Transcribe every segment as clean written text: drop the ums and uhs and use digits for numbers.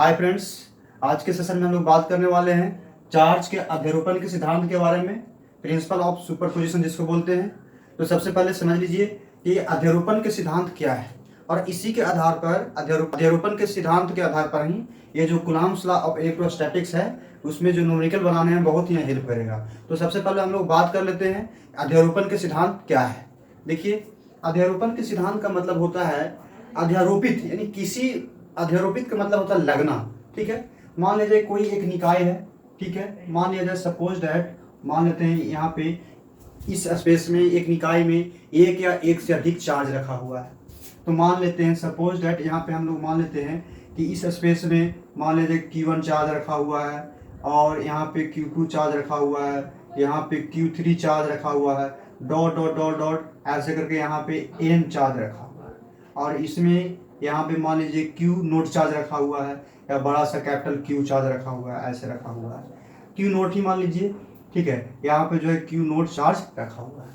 Hi friends, आज के session में हम लोग बात करने वाले हैं चार्ज के अध्यारोपण के सिद्धांत के बारे में, प्रिंसिपल ऑफ सुपरपोजिशन जिसको बोलते हैं। तो सबसे पहले समझ लीजिए कि अध्यारोपण के सिद्धांत क्या है और इसी के आधार पर अध्यारोपण के सिद्धांत के आधार पर ही ये जो कूलम्ब्स लॉ ऑफ इलेक्ट्रोस्टैटिक्स है उसमें जो न्यूमेरिकल बनाने में बहुत ही हेल्प करेगा। तो सबसे पहले हम लोग बात कर लेते हैं अध्यारोपण के सिद्धांत क्या है। देखिए, अध्यारोपण के सिद्धांत का मतलब होता है अध्यारोपित, यानी किसी अध्यारोपित का मतलब होता है लगना। ठीक है, मान लीजिए कोई एक निकाय है। ठीक है, मान लिया जाए सपोज दैट, मान लेते हैं यहाँ पे इस स्पेस में एक निकाय में एक या एक से अधिक चार्ज रखा हुआ है। तो मान लेते हैं सपोज दैट यहाँ पे हम लोग मान लेते हैं कि इस स्पेस में मान लीजिए Q1 चार्ज रखा हुआ है और यहाँ पे Q2 चार्ज रखा हुआ है, यहाँ पे Q3 चार्ज रखा हुआ है, डॉट डॉट डॉट डॉट ऐसे करके यहाँ पे N चार्ज रखा हुआ है और इसमें यहाँ पे मान लीजिए Q नोट चार्ज रखा हुआ है या बड़ा सा कैपिटल Q चार्ज रखा हुआ है, ऐसे रखा हुआ है, Q नोट ही मान लीजिए। ठीक है, यहाँ पे जो है Q नोट चार्ज रखा हुआ है।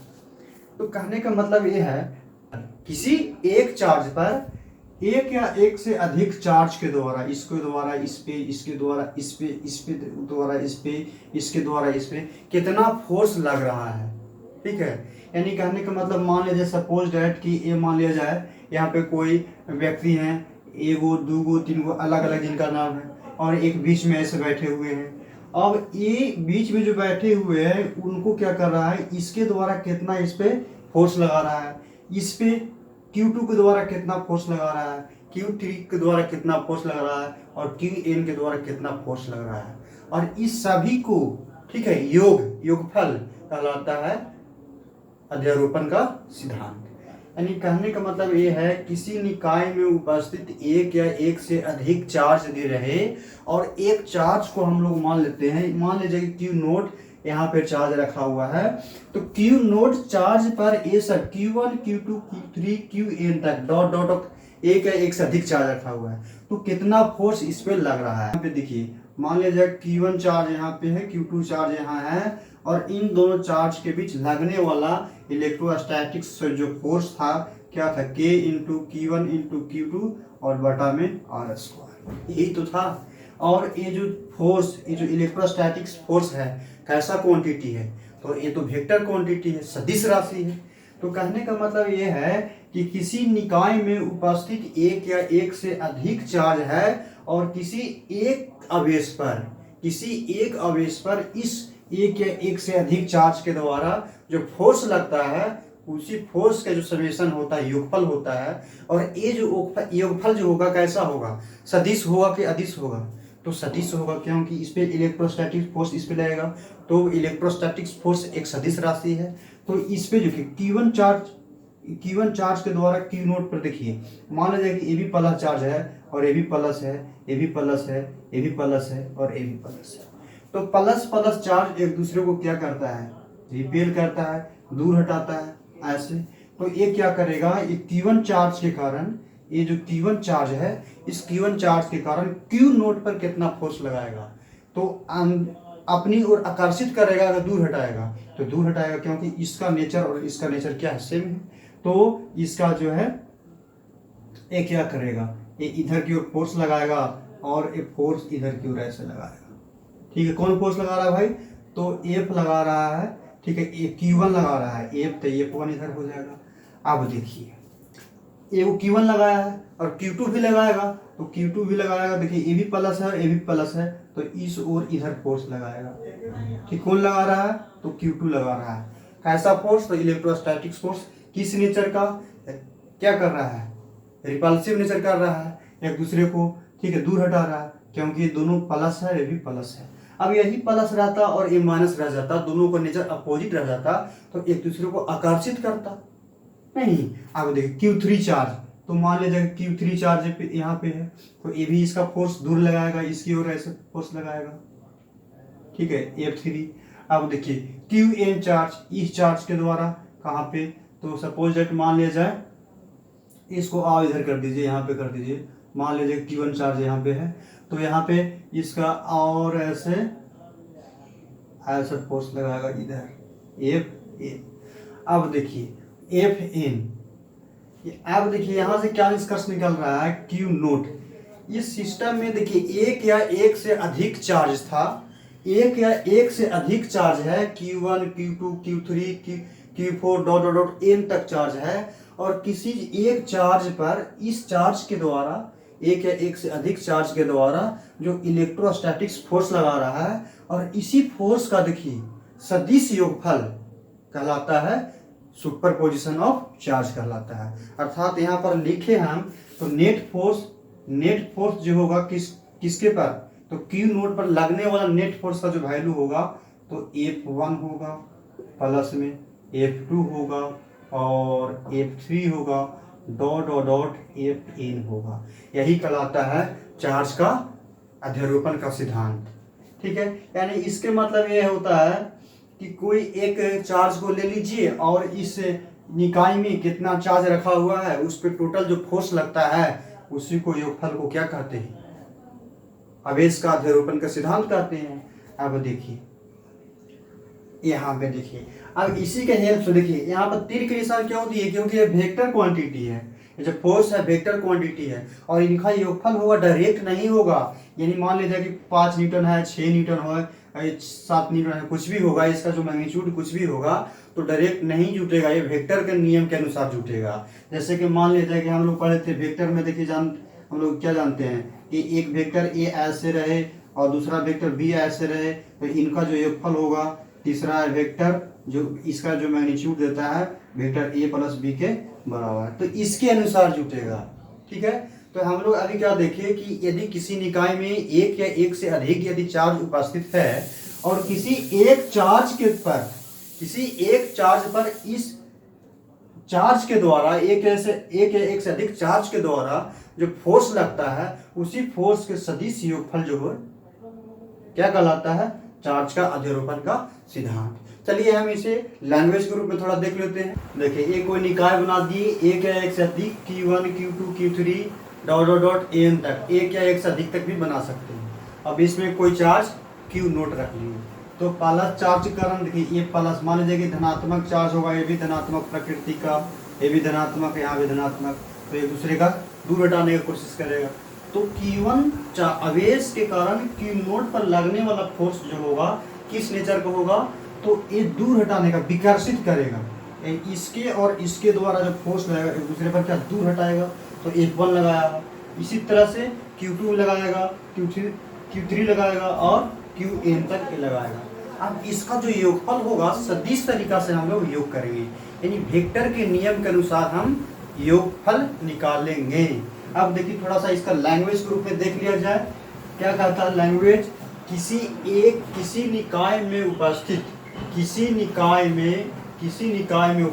तो कहने का मतलब ये है किसी एक चार्ज पर एक या एक से अधिक चार्ज के द्वारा, इसके द्वारा इस पे, इसके द्वारा इस पे, इस पे द्वारा इस पे, इसके द्वारा इस पे कितना फोर्स लग रहा है। ठीक है, यानी कहने का मतलब मान लीजिए सपोज दैट कि ये मान लिया जाए यहाँ पे कोई व्यक्ति हैं, एगो दूगो तीनगो अलग अलग जिनका नाम है और एक बीच में ऐसे बैठे हुए हैं। अब ये बीच में जो बैठे हुए हैं उनको क्या कर रहा है, इसके द्वारा कितना इस पे फोर्स लगा रहा है, इस पे Q2 के द्वारा कितना फोर्स लगा रहा है, Q3 के द्वारा कितना फोर्स लगा रहा है और Qn के द्वारा कितना फोर्स लग रहा है। और इस सभी को, ठीक है, योगफल कहलाता है अध्यारोपण का सिद्धांत। यानी कहने का मतलब ये है किसी निकाय में उपस्थित एक या एक से अधिक चार्ज दे रहे और एक चार्ज को हम लोग मान लेते हैं, मान लीजिए कि Q नोट यहाँ पे चार्ज रखा हुआ है। तो Q नोट चार्ज पर ये सब Q1 Q2 Q3 Qn तक डॉट डॉट एक या एक से अधिक चार्ज रखा हुआ है। तो कितना फोर्स इस पे लग रहा है, यहाँ पे देखिए, मान लीजिए Q1 चार्ज यहाँ पे है, Q2 चार्ज यहाँ है और इन दोनों चार्ज के बीच लगने वाला इलेक्ट्रोस्टैटिक्स जो फोर्स था क्या था, K into Q1 into Q2 और बटा में R स्क्वायर, यही तो था। और ये जो फोर्स, ये जो इलेक्ट्रोस्टैटिक्स फोर्स है कैसा क्वांटिटी है, तो ये तो वेक्टर क्वांटिटी है, सदिश राशि है। तो कहने का मतलब ये है कि किसी निकाय में उपस्थित एक या एक से अधिक चार्ज है और किसी एक आवेश पर इस एक या एक से अधिक चार्ज के द्वारा जो फोर्स लगता है उसी फोर्स का जो समेशन होता है, योगफल होता है। और ये जो योगफल जो होगा कैसा होगा, सदिश होगा कि अदिश होगा, तो सदिश होगा क्योंकि इस पे इलेक्ट्रोस्टैटिक फोर्स इस पे लगेगा। तो इलेक्ट्रोस्टैटिक फोर्स एक सदिश राशि है। तो इस पे जो कि Q1 चार्ज के द्वारा Q नोट पर देखिए, मान लीजिए कि ये भी प्लस चार्ज है और ये भी प्लस है, ये भी प्लस है, ये भी प्लस है और ये भी प्लस है। तो प्लस प्लस चार्ज एक दूसरे को क्या करता है, रिपेल करता है, दूर हटाता है ऐसे। तो ये क्या करेगा, ये Q1 चार्ज के कारण, ये जो Q1 चार्ज है, इस Q1 चार्ज के कारण Q नोट पर कितना फोर्स लगाएगा, तो अपनी ओर आकर्षित करेगा। अगर दूर हटाएगा तो दूर हटाएगा क्योंकि इसका नेचर और इसका नेचर क्या है, सेम है। तो इसका जो है ये क्या करेगा, ये इधर की ओर फोर्स लगाएगा और ये फोर्स इधर की ओर ऐसे लगाएगा। ठीक है, कौन फोर्स लगा रहा है भाई, तो F लगा रहा है। ठीक है, ये Q1 लगा रहा है F, तो F1 इधर हो जाएगा। अब देखिए, ये वो Q1 लगाया है और Q2 भी लगाएगा, तो Q2 भी लगाएगा। देखिए ये भी प्लस है, ये भी प्लस है, तो इस ओर इधर फोर्स लगाएगा। ठीक, कौन लगा रहा है, तो Q2 लगा रहा है। कैसा फोर्स, तो इलेक्ट्रोस्टैटिक्स फोर्स। किस नेचर का, क्या कर रहा है, रिपल्सिव नेचर कर रहा है, एक दूसरे को, ठीक है, दूर हटा रहा है क्योंकि ये दोनों प्लस है, ये भी प्लस है। अब यही प्लस रहता और ये माइनस रह जाता, दोनों का नेचर अपोजिट रह जाता, तो एक दूसरे को आकर्षित करता नहीं। अब देखिए Q3 चार्ज, तो मान लीजिए Q3 चार्ज यहाँ पे है, तो ये भी इसका फोर्स दूर लगाएगा, इसकी ओर ऐसे फोर्स लगाएगा। ठीक है, F3। अब देखिए Qn चार्ज, इस चार्ज के द्वारा कहाँ पे, तो सपोज दैट मान लिया जाए, इसको आओ इधर कर दीजिए, यहाँ पे कर दीजिए। मान लीजिए Q1 चार्ज यहाँ पे है, तो यहाँ पे इसका और ऐसे ऐसे फोर्स लगाएगा इधर F। अब देखिए Fn, अब देखिए यहाँ से क्या निष्कर्ष निकल रहा है, Q नोट, इस सिस्टम में देखिए एक या एक से अधिक चार्ज था, एक या एक से अधिक चार्ज है, Q1 Q2 Q3 Q4 dot dot dot n तक चार्ज है, और किसी एक चार्ज पर इस चार्ज के द्वारा, एक या एक से अधिक चार्ज के द्वारा जो इलेक्ट्रोस्टैटिक्स फोर्स लगा रहा है, और इसी फोर्स का देखिए सदिश योगफल कहलाता है सुपरपोजिशन ऑफ चार्ज कहलाता है। अर्थात यहाँ पर लिखे हम तो नेट फोर्स जो होगा किसके पर, तो Q नोड पर लगने वाला नेट फोर्स का जो वैल्यू होगा तो F1 होगा, प्लस में F2 होगा और F3 होगा, डॉट डॉट डॉट Fn होगा। यही कहलाता है चार्ज का अध्यारोपण का सिद्धांत। ठीक है, यानी इसके मतलब ये होता है कि कोई एक चार्ज को ले लीजिए और इस निकाय में कितना चार्ज रखा हुआ है उस पर टोटल जो फोर्स लगता है उसी को योगफल को क्या कहते हैं, आवेश का अध्यारोपण का सिद्धांत कहते हैं। अब देखिए यहाँ पे देखिए, अब इसी के हेल्प से देखिए यहाँ पर तीर के निशान क्यों दिए, क्योंकि ये वेक्टर क्वांटिटी है, ये जो फोर्स है वेक्टर क्वांटिटी है, और इनका योगफल होगा डायरेक्ट नहीं होगा। यानी मान लीजिए कि 5 न्यूटन है, 6 न्यूटन है, 7 न्यूटन है, कुछ भी होगा, इसका जो मैग्नीट्यूड कुछ भी होगा तो डायरेक्ट नहीं जुटेगा, ये वेक्टर के नियम के अनुसार जुटेगा। जैसे कि मान लीजिए कि हम लोग पढ़े थे वेक्टर में, देखिए हम लोग क्या जानते हैं कि एक वेक्टर ए ऐसे रहे और दूसरा वेक्टर बी ऐसे रहे, तो इनका जो योगफल होगा, तीसरा वेक्टर जो इसका जो मैग्नीट्यूड देता है वेक्टर ए प्लस बी के बराबर, तो इसके अनुसार जुटेगा। ठीक है, तो हम लोग अभी क्या देखें कि यदि किसी निकाय में एक या एक से अधिक यदि चार्ज उपस्थित है और किसी एक चार्ज पर इस चार्ज के द्वारा एक या एक से अधिक चार्ज के द्वारा जो फोर्स लगता है उसी फोर्स के सदिश योगफल जो है क्या कहलाता है, चार्ज का अध्यारोपण का सिद्धांत। चलिए हम इसे लैंग्वेज के रूप में थोड़ा देख लेते हैं। देखिए एक कोई निकाय बना दिए, एक या एक से अधिक Q1 Q2 Q3 dot dot dot n तक, एक या एक से अधिक तक भी बना सकते हैं। अब इसमें कोई चार्ज Q नोट रख लिए, तो प्लस चार्ज का कारण देखिए ये प्लस, मान लीजिए कि धनात्मक चार्ज होगा, ये भी धनात्मक प्रकृति का, ये भी धनात्मक, यहाँ भी धनात्मक, तो एक दूसरे का दूर हटाने की कोशिश करेगा। तो Q1 आवेश के कारण Q नोट पर लगने वाला फोर्स जो होगा किस नेचर का होगा, तो ये दूर हटाने का, विकर्षित करेगा। इसके और इसके द्वारा जो फोर्स लगेगा एक दूसरे पर क्या दूर हटाएगा, तो F1 लगाया। इसी तरह से Q2 लगाएगा, Q3 लगाएगा और Qn तक लगाएगा। अब इसका जो योगफल होगा सदिश तरीका से हम लोग योग करेंगे, यानी वेक्टर के नियम के अनुसार हम योगफल निकालेंगे। अब देखिए थोड़ा सा इसका लैंग्वेज के रूप में देख लिया जाए। क्या कहता है लैंग्वेज, किसी निकाय में उपस्थित, किसी निकाय में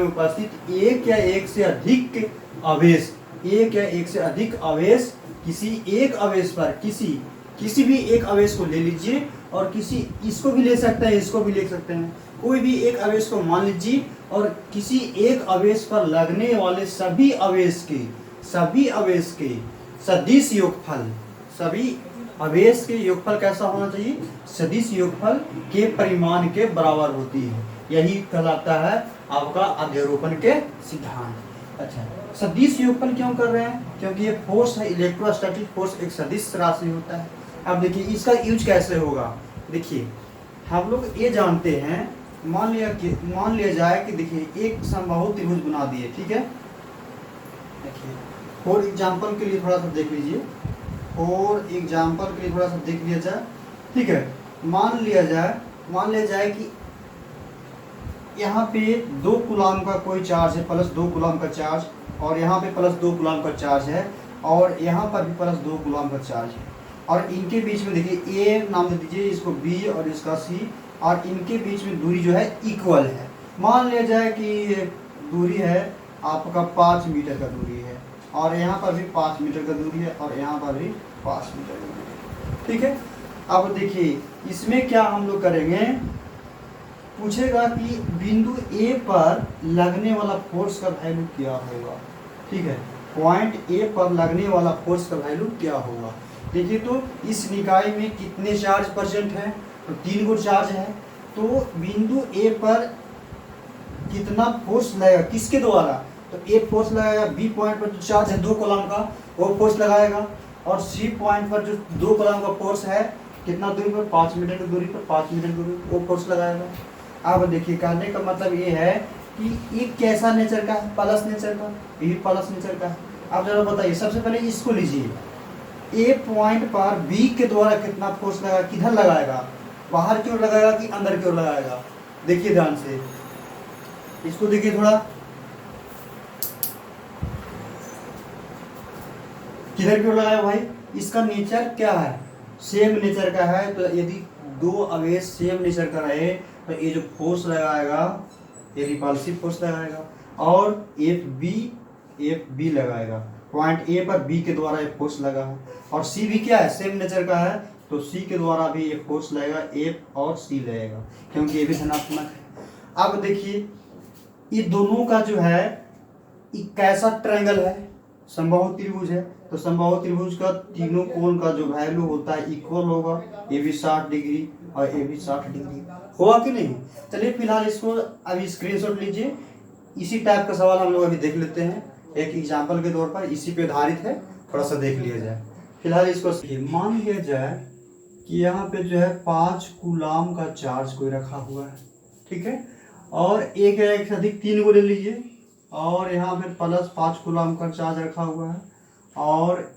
उपस्थित एक या एक से अधिक आवेश, किसी एक आवेश पर, किसी भी एक आवेश को ले लीजिए, और इसको भी ले सकते हैं, इसको भी ले सकते हैं, कोई भी एक आवेश को मान लीजिए, और किसी एक आवेश पर लगने वाले सभी आवेश के सदिश योगफल, सभी आवेश के योगफल कैसा होना चाहिए, सदिश योगफल के परिमाण के बराबर होती है। यही कहलाता है आपका अध्यारोपण के सिद्धांत। अच्छा, सदिश योगफल क्यों कर रहे हैं, क्योंकि ये फोर्स है, इलेक्ट्रोस्टैटिक फोर्स एक सदिश राशि होता है। अब देखिए इसका यूज कैसे होगा, देखिए हम लोग ये जानते हैं, मान लिया जाए कि देखिए एक समबाहु त्रिभुज बना दिए, ठीक है। देखिए फॉर एग्जाम्पल के लिए थोड़ा सा देख लीजिए, देख लिया जाए, ठीक है। मान लिया जाए कि यहाँ पे 2 कूलम का कोई चार्ज है, प्लस 2 कूलम का चार्ज, और यहाँ पे प्लस 2 कूलम का चार्ज है, और यहाँ पर भी प्लस 2 कूलम का चार्ज है, और इनके बीच में देखिए ए नाम दे दीजिए, इसको बी और इसका सी, और इनके बीच में दूरी जो है इक्वल है। मान लिया जाए कि दूरी है आपका 5 मीटर का दूरी है, और यहाँ पर भी 5 मीटर का दूरी है, और यहाँ पर भी 5 मीटर का दूरी है, ठीक है। अब देखिए इसमें क्या हम लोग करेंगे, पूछेगा कि बिंदु ए पर लगने वाला फोर्स का वैल्यू क्या होगा, ठीक है। पॉइंट ए पर लगने वाला फोर्स का वैल्यू क्या होगा। देखिए तो इस निकाय में कितने चार्ज प्रेजेंट है, तो 3 गो चार्ज है, तो बिंदु ए पर कितना फोर्स लगेगा, किसके द्वारा, तो ए फोर्स लगाएगा, बी पॉइंट पर जो चार्ज है 2 कूलम का वो फोर्स लगाएगा, और सी पॉइंट पर जो 2 कूलम का फोर्स है कितना दूरी पर, 5 मीटर की दूरी पर, 5 मीटर की दूरी पर वो फोर्स लगाएगा। अब देखिए कहने का मतलब ये है कि ये कैसा नेचर का है, प्लस नेचर का, ये प्लस नेचर का है। अब जरा बताइए, सबसे पहले इसको लीजिए, ए पॉइंट पर बी के द्वारा कितना फोर्स लगाएगा, किधर लगाएगा, बाहर की ओर लगाएगा कि अंदर की ओर लगाएगा। देखिए ध्यान से, इसको देखिए थोड़ा, किधर की ओर लगाएगा भाई, इसका नेचर क्या है, सेम नेचर का है। तो यदि दो अवेज सेम नेचर का रहे तो ये जो फोर्स लगाएगा ये रिपल्सिव फोर्स लगाएगा, और एफ बी लगाएगा, पॉइंट ए पर बी के द्वारा एक फोर्स लगा है, और सी भी क्या है, सेम नेचर का है, तो सी के द्वारा भी एक फोर्स लगेगा, एफ और सी लगेगा, क्योंकि ये भी धनात्मक है। अब देखिए ये दोनों का जो है ये कैसा ट्रायंगल है, समबाहु त्रिभुज है, तो समबाहु त्रिभुज का तीनों कोण का जो वैल्यू होता है इक्वल होगा, ये भी 60 डिग्री और ये भी 60 डिग्री होगा कि नहीं। चलिए फिलहाल इसको अभी स्क्रीनशॉट लीजिए, इसी टाइप का सवाल हम लोग अभी देख लेते हैं, एक एग्जाम्पल के तौर पर इसी पे आधारित है, थोड़ा सा देख लिया जाए। फिलहाल इसको मान लिया जाए कि यहाँ पे जो है 5 कूलाम का चार्ज कोई रखा हुआ है, ठीक है, और एक से अधिक 3 को ले लीजिए, और यहाँ पे प्लस 5 कूलाम का चार्ज रखा हुआ है, और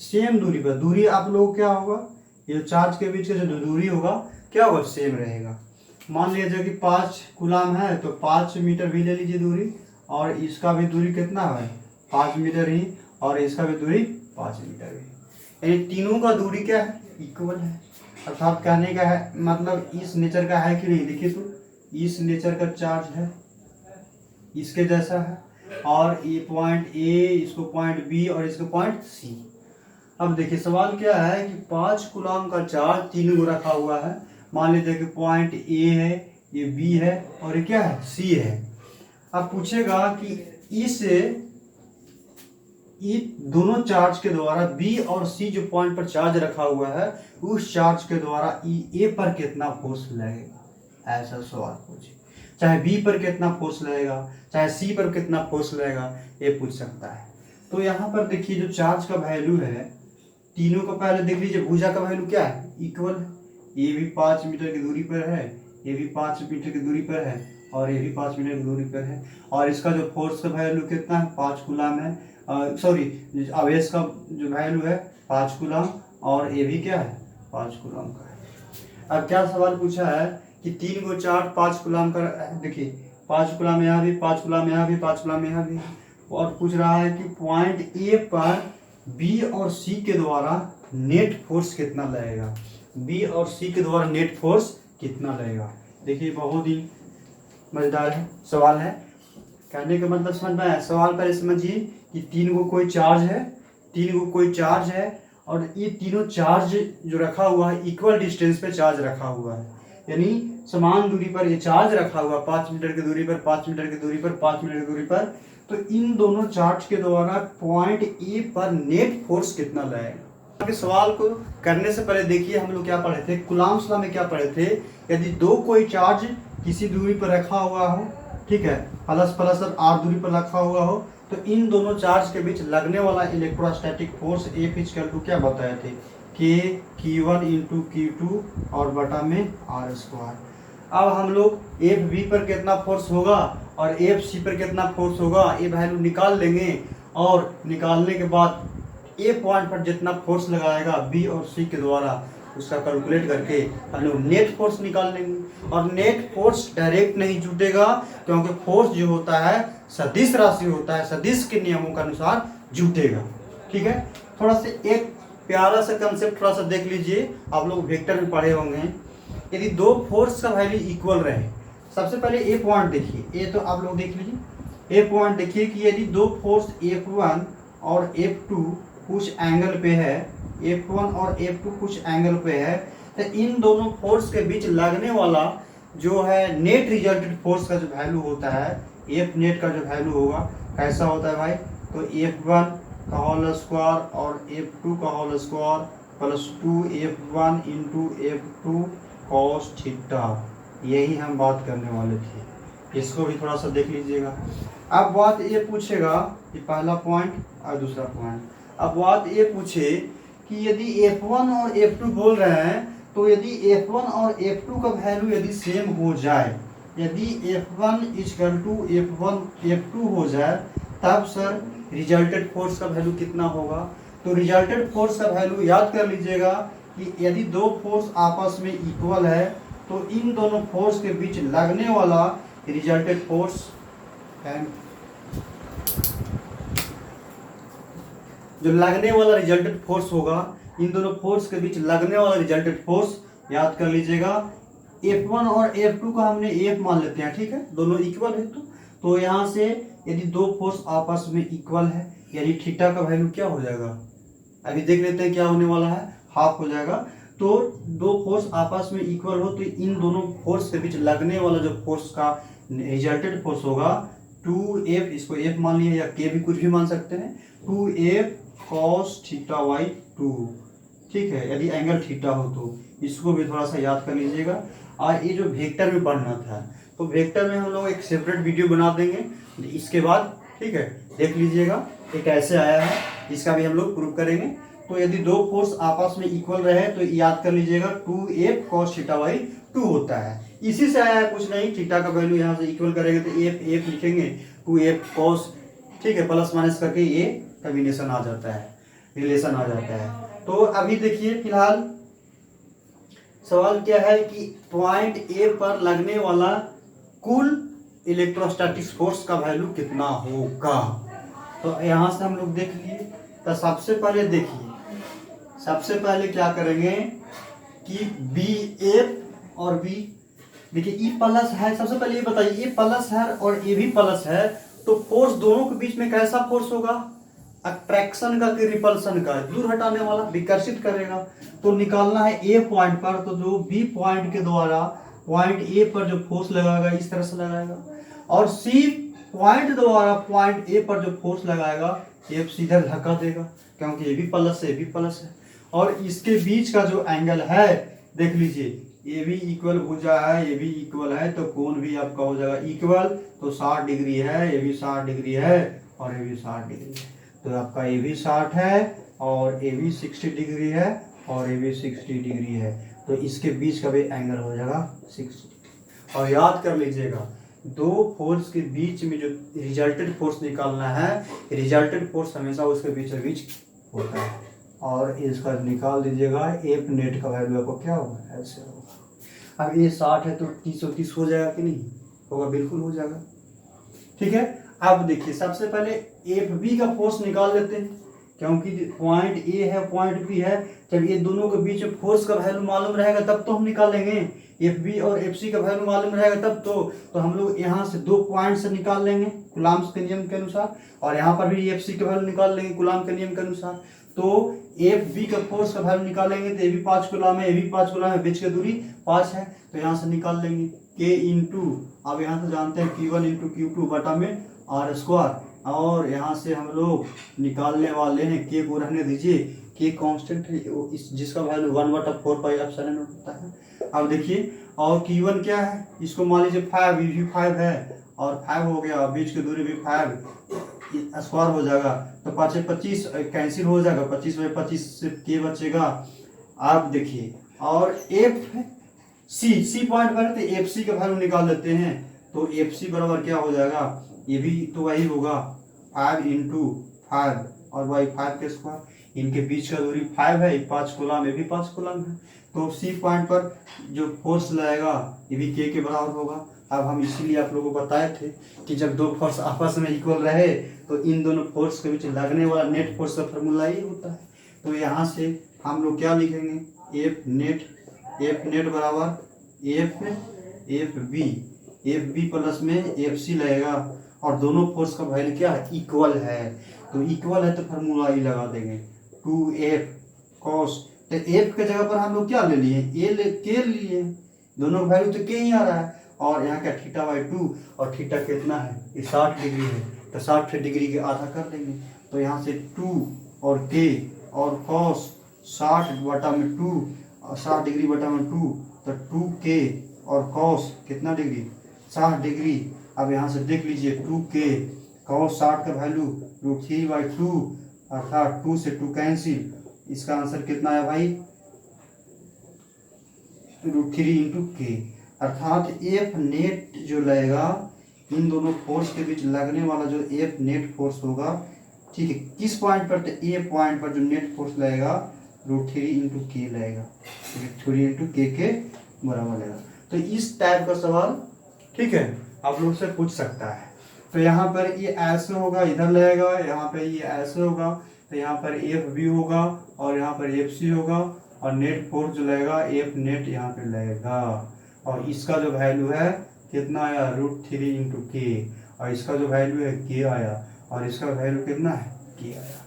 सेम दूरी पर, दूरी आप लोग क्या होगा, ये चार्ज के बीच का जो दूरी होगा क्या होगा, सेम रहेगा। मान लीजिए कि 5 कूलाम है तो 5 मीटर भी ले लीजिए दूरी, और इसका भी दूरी कितना है 5 मीटर ही, और इसका भी दूरी 5 मीटर ही, यानी तीनों का दूरी क्या है, इक्वल है। अर्थात कहने का है मतलब इस नेचर का है कि नहीं, देखिए तो इस नेचर का चार्ज है, इसके जैसा है, और ये पॉइंट ए, इसको पॉइंट बी और इसको पॉइंट सी। अब देखिए सवाल क्या है कि 5 कूलम का चार्ज 3 को रखा हुआ है, मान लीजिए कि पॉइंट ए है, ये बी है, और ये क्या है, सी है। अब पूछेगा कि ये दोनों चार्ज के द्वारा बी और सी जो पॉइंट पर चार्ज रखा हुआ है उस चार्ज के द्वारा ए पर कितना फोर्स लगेगा, ऐसा सवाल पूछे। चाहे बी पर कितना फोर्स लगेगा, चाहे सी पर कितना फोर्स लगेगा, ये पूछ सकता है। तो यहाँ पर देखिए जो चार्ज का वैल्यू है तीनों का, पहले देख लीजिए भुजा का वैल्यू क्या है, इक्वल है, ये भी 5 मीटर की दूरी पर है, ये भी 5 मीटर की दूरी पर है, और ये भी 5 मीटर की दूरी पर है, और इसका जो फोर्स का वैल्यू कितना है 5 कूलम है, सॉरी आवेश का जो वैल्यू है 5 कूलम, और ये भी क्या है 5 कूलम का है। अब क्या सवाल पूछा है कि 3 को चार्ज 5 कूलम का, देखिए 5 कूलम यहाँ भी, 5 कूलम यहाँ भी, 5 कूलम यहाँ भी, और पूछ रहा है कि पॉइंट ए पर बी और सी के द्वारा नेट फोर्स कितना लगेगा, बी और सी के द्वारा नेट फोर्स कितना लगेगा। देखिए बहुत ही मजेदार है सवाल है, कहने का मतलब समझ में आया। सवाल पहले समझिए कि 3 को कोई चार्ज है, 3 को कोई चार्ज है, और ये तीनों चार्ज जो रखा हुआ है इक्वल डिस्टेंस पे चार्ज रखा हुआ है, यानी समान दूरी पर ये चार्ज रखा हुआ, 5 मीटर की दूरी पर, 5 मीटर की दूरी पर, 5 मीटर की दूरी पर। तो इन दोनों चार्ज के द्वारा पॉइंट ए पर नेट फोर्स कितना लगेगा। सवाल को करने से पहले देखिए हम लोग क्या पढ़े थे, कूलम्ब्स लॉ में क्या पढ़े थे, यदि दो कोई चार्ज किसी दूरी पर रखा हुआ हो, ठीक है, प्लस प्लस आर दूरी पर रखा हुआ हो, तो इन दोनों चार्ज के बीच लगने वाला electrostatic force F equal to क्या बताए थे, के Q1 इंटू Q2 और बटा में आर स्क्वायर। अब हम लोग एफ बी पर कितना फोर्स होगा और एफ सी पर कितना फोर्स होगा ये वैल्यू निकाल लेंगे, और निकालने के बाद ए पॉइंट पर जितना फोर्स लगाएगा बी और सी के द्वारा उसका कैलकुलेट करके हम लोग नेट फोर्स निकाल लेंगे। और नेट फोर्स डायरेक्ट नहीं जुटेगा, क्योंकि फोर्स जो होता है सदिश राशि होता है, सदिश के नियमों के अनुसार जुटेगा, ठीक है। थोड़ा सा एक प्यारा सा कंसेप्ट थोड़ा सा देख लीजिए, आप लोग वेक्टर में पढ़े होंगे। यदि दो फोर्स का वैल्यू इक्वल रहे, सबसे पहले ए पॉइंट देखिए, ए तो आप लोग देख लीजिए, ए पॉइंट देखिए कि यदि दो फोर्स F1 और F2 कुछ एंगल पे है, F1 और F2 कुछ एंगल पे है, तो इन दोनों फोर्स के बीच लगने वाला जो है नेट रिजल्टेड फोर्स का जो वैल्यू होता है, एफ नेट का जो वैल्यू होगा कैसा होता है भाई, तो F1 का होल स्क्वायर और F2 का whole square plus 2F1 into F2 cos theta. यही हम बात करने वाले थे, इसको भी थोड़ा सा देख लीजिएगा। अब बात ये पूछेगा कि पहला पॉइंट और दूसरा पॉइंट, अब बात ये पूछे कि यदि F1 और F2 बोल रहे हैं, तो यदि F1 और F2 का वैल्यू यदि सेम हो जाए, यदि F1 इक्वल टू F2 हो जाए, तब सर रिजल्टेड फोर्स का वैल्यू कितना होगा। तो रिजल्टेड फोर्स का वैल्यू याद कर लीजिएगा कि यदि दो फोर्स आपस में इक्वल है, तो इन दोनों फोर्स के बीच लगने वाला रिजल्टेड फोर्स है, जो लगने वाला रिजल्टेड फोर्स होगा, इन दोनों फोर्स के बीच लगने वाला रिजल्टेड फोर्स याद कर लीजिएगा। F1 और F2 का हमने F मान लेते हैं, ठीक है, दोनों इक्वल है। तो यहाँ से यदि दो फोर्स आपस में इक्वल है, यानी थीटा का वैल्यू क्या हो जाएगा, अभी देख लेते हैं क्या होने वाला है, हाफ हो जाएगा। तो दो फोर्स आपस में इक्वल हो, तो इन दोनों फोर्स के बीच लगने वाला जो फोर्स का रिजल्टेड फोर्स होगा 2F, इसको F मान लिया या K भी कुछ भी मान सकते हैं, 2F cos थीटा बाई 2, ठीक है, यदि एंगल थीटा हो तो। इसको भी थोड़ा सा याद कर लीजिएगा। और ये जो वेक्टर में पढ़ना था, तो वेक्टर में हम लोग एक सेपरेट वीडियो बना देंगे इसके बाद, ठीक है, देख लीजिएगा ये कैसे आया है, इसका भी हम लोग प्रूव करेंगे। तो यदि दो फोर्स आपस में इक्वल रहे, तो याद कर लीजिएगा 2F cos थीटा बाई 2 होता है। इसी से आया है, कुछ नहीं, थीटा का वैल्यू यहाँ से इक्वल करेंगे तो F लिखेंगे, 2F cos, ठीक है, प्लस माइनस करके ये कॉम्बिनेशन आ जाता है, रिलेशन आ जाता है। तो अभी देखिए फिलहाल सवाल क्या है कि पॉइंट ए पर लगने वाला कुल इलेक्ट्रोस्टैटिक फोर्स का वैल्यू कितना होगा। तो यहाँ से हम लोग देख लिए। तो सबसे पहले देखिए, सबसे पहले क्या करेंगे कि बी एफ और बी, देखिए ई प्लस है, सबसे पहले ये बताइए, ए प्लस है और ए भी प्लस है, तो फोर्स दोनों के बीच में कैसा फोर्स होगा, अट्रैक्शन का कि रिपल्सन का, दूर हटाने वाला, विकर्षित करेगा। तो निकालना है ए पॉइंट पर, तो जो बी पॉइंट के द्वारा पॉइंट ए पर जो फोर्स लगाएगा इस तरह से लगाएगा, और सी पॉइंट द्वारा पॉइंट ए पर जो फोर्स लगाएगा एफ सीधा धक्का देगा, क्योंकि ये भी प्लस है, ये भी प्लस है। और इसके बीच का जो एंगल है देख लीजिए, ये भी इक्वल भुजा है, ये भी इक्वल है, तो कोण भी आपका हो जाएगा इक्वल, तो 60 डिग्री है, ये भी 60 डिग्री है और ये भी 60 डिग्री है। तो आपका ये भी 60 है और ये भी 60 डिग्री है और ये भी 60 डिग्री है, तो इसके बीच का भी एंगल हो जाएगा 60। और याद कर लीजिएगा, दो फोर्स के बीच में जो रिजल्टेड फोर्स निकालना है, रिजल्टेड फोर्स हमेशा उसके बीच होता है, और इसका निकाल दीजिएगा एफ नेट का वैल्यू आपको क्या होगा, ऐसे होगा। अब ये 60 है तो 30 हो जाएगा कि नहीं होगा, बिल्कुल हो जाएगा, ठीक है। अब देखिए सबसे पहले एफ बी का फोर्स निकाल लेते हैं, क्योंकि पॉइंट ए है पॉइंट बी है, जब ये दोनों के बीच में फोर्स का वैल्यू मालूम रहेगा तब तो हम निकालेंगे, एफ बी और एफ सी का वैल्यू मालूम रहेगा तब तो हम लोग यहाँ से दो पॉइंट से निकाल लेंगे कूलम्ब के नियम के अनुसार, और यहाँ पर भी एफ सी का वैल्यू निकाल लेंगे कूलम्ब के नियम के अनुसार। तो एफ बी का फोर्स का वैल्यू निकालेंगे तो ये भी 5 कूलम्ब है, ये भी 5 कूलम्ब है, बीच की दूरी 5 है, तो यहाँ से निकाल लेंगे के इंटू, अब यहाँ से जानते हैं Q1 इंटू Q2 बटा में आर स्क्वायर, और यहाँ से हम लोग निकालने वाले हैं के को रहने दीजिए, के कांस्टेंट है जिसका वैल्यू 1/4 पाई एप्सिलॉन होता है। अब देखिए, और Q1 क्या है, इसको मान लीजिए 5, ये भी 5 है और 5 हो गया, बीच की दूरी भी 5 स्क्वायर हो जाएगा, तो 5 25 कैंसिल हो जाएगा, 25/25 से के बचेगा। अब देखिए, और एफ सी पॉइंट पर तो एफ सी का वैल्यू निकाल लेते हैं, तो एफ सी बराबर क्या हो जाएगा, ये भी तो वही होगा 5 इंटू 5 और वाई 5 के स्क्वायर, इनके बीच का दूरी 5 है, 5 कूलम्ब, ये भी 5 कूलम्ब है, तो सी पॉइंट पर जो फोर्स लगेगा ये भी के बराबर होगा। अब हम इसीलिए आप लोगों को बताए थे कि जब दो फोर्स आपस में इक्वल रहे तो इन दोनों फोर्स के बीच लगने वाला नेट फोर्स का फॉर्मूला ये होता है। तो यहाँ से हम लोग क्या लिखेंगे, एफ नेट बराबर एफ बी प्लस में एफ सी लगेगा, और दोनों फोर्स का वैल्यू क्या है, इक्वल है, तो इक्वल है तो फार्मूला ही लगा देंगे 2F cos, तो F के जगह पर हम लोग क्या ले लिए, के लिए, दोनों का वैल्यू तो के ही आ रहा है, और यहाँ क्या थीटा बाई 2, और थीटा कितना है, ये 60 डिग्री है, तो 60 डिग्री के आधा कर देंगे, तो यहाँ से 2 और के और cos 60/2 और 60 डिग्री बटा में 2, तो 2K और cos कितना डिग्री 60 डिग्री, अब यहाँ से देख लीजिए 2k cos 60 का वैल्यू √3/2 अर्थात 2 से 2 कैंसिल, इसका आंसर कितना है भाई √3 × k, अर्थात एफ नेट जो लगेगा इन दोनों फोर्स के बीच लगने वाला जो एफ नेट फोर्स होगा, ठीक है, किस पॉइंट पर, तो ए पॉइंट पर जो नेट फोर्स लगेगा √3 × k लगेगा, 3 × k के बराबर लगेगा। तो इस टाइप का सवाल, ठीक है, आप लोग से पूछ सकता है। तो यहाँ पर ये ऐसे होगा, इधर लगेगा, यहाँ पे ये ऐसे होगा, तो यहाँ पर एफ बी होगा और यहाँ पर एफ सी होगा, और नेट फोर्स जो लगेगा एफ नेट यहाँ पे लगेगा, और इसका जो वैल्यू है कितना आया √3 × k, और इसका जो वैल्यू है k आया, और इसका वैल्यू कितना है k आया।